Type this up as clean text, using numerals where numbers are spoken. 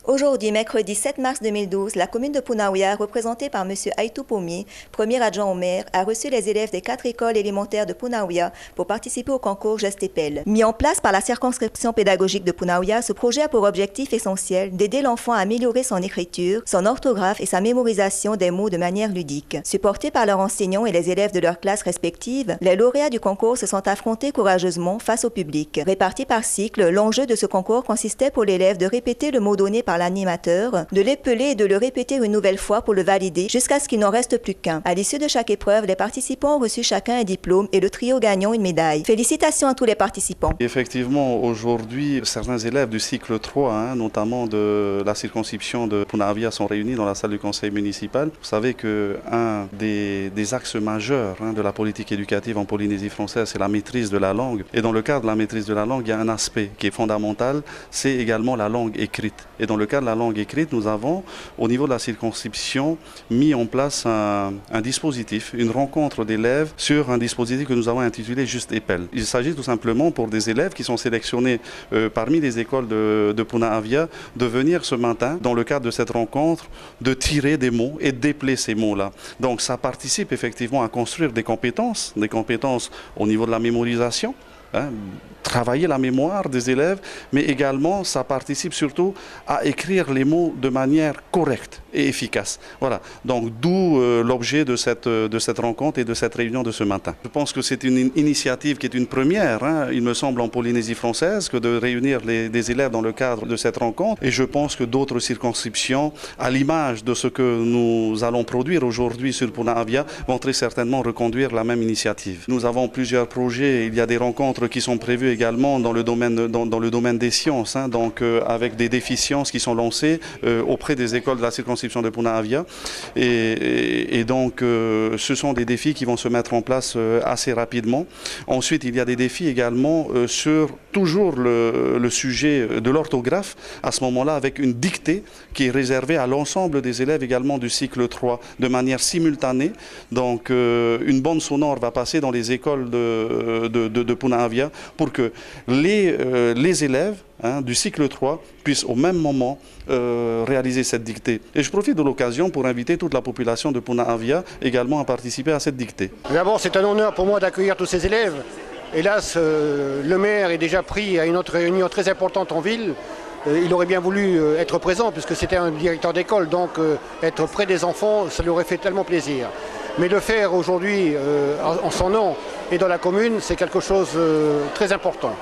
Aujourd'hui, mercredi 7 mars 2012, la commune de Punaouia, représentée par M. Aïtou Pomi, premier adjoint au maire, a reçu les élèves des 4 écoles élémentaires de Punaouia pour participer au concours Gestepel. Mis en place par la circonscription pédagogique de Punaouia, ce projet a pour objectif essentiel d'aider l'enfant à améliorer son écriture, son orthographe et sa mémorisation des mots de manière ludique. Supportés par leurs enseignants et les élèves de leurs classes respectives, les lauréats du concours se sont affrontés courageusement face au public. Répartis par cycle, l'enjeu de ce concours consistait pour l'élève de répéter le mot donné par l'animateur, de l'épeler et de le répéter une nouvelle fois pour le valider jusqu'à ce qu'il n'en reste plus qu'un. À l'issue de chaque épreuve, les participants ont reçu chacun un diplôme et le trio gagnant une médaille. Félicitations à tous les participants. Effectivement, aujourd'hui, certains élèves du cycle 3, notamment de la circonscription de Punaouia, sont réunis dans la salle du conseil municipal. Vous savez qu'un des axes majeurs de la politique éducative en Polynésie française, c'est la maîtrise de la langue. Et dans le cadre de la maîtrise de la langue, il y a un aspect qui est fondamental, c'est également la langue écrite. Et dans le cadre de la langue écrite, nous avons, au niveau de la circonscription, mis en place un dispositif, une rencontre d'élèves sur un dispositif que nous avons intitulé Gestepel. Il s'agit tout simplement pour des élèves qui sont sélectionnés parmi les écoles de Punaouia de venir ce matin, dans le cadre de cette rencontre, de tirer des mots et de dépeler ces mots-là. Donc ça participe effectivement à construire des compétences au niveau de la mémorisation. Travailler la mémoire des élèves, mais également ça participe surtout à écrire les mots de manière correcte et efficace. Voilà, donc d'où l'objet de cette rencontre et de cette réunion de ce matin. Je pense que c'est une initiative qui est une première, il me semble, en Polynésie française, que de réunir des élèves dans le cadre de cette rencontre. Et je pense que d'autres circonscriptions, à l'image de ce que nous allons produire aujourd'hui sur Punaouia, vont très certainement reconduire la même initiative. Nous avons plusieurs projets, il y a des rencontres qui sont prévues également dans le domaine des sciences, donc avec des défis sciences qui sont lancés auprès des écoles de la circonscription de Punaouia. Et donc ce sont des défis qui vont se mettre en place assez rapidement. Ensuite, il y a des défis également sur toujours le sujet de l'orthographe, à ce moment-là avec une dictée qui est réservée à l'ensemble des élèves également du cycle 3 de manière simultanée. Donc une bande sonore va passer dans les écoles de Punaouia pour que les élèves du cycle 3 puissent au même moment réaliser cette dictée. Et je profite de l'occasion pour inviter toute la population de Punaouia également à participer à cette dictée. D'abord, c'est un honneur pour moi d'accueillir tous ces élèves. Hélas, le maire est déjà pris à une autre réunion très importante en ville. Il aurait bien voulu être présent puisque c'était un directeur d'école, donc être près des enfants, ça lui aurait fait tellement plaisir. Mais le faire aujourd'hui en son nom et dans la commune, c'est quelque chose de très important.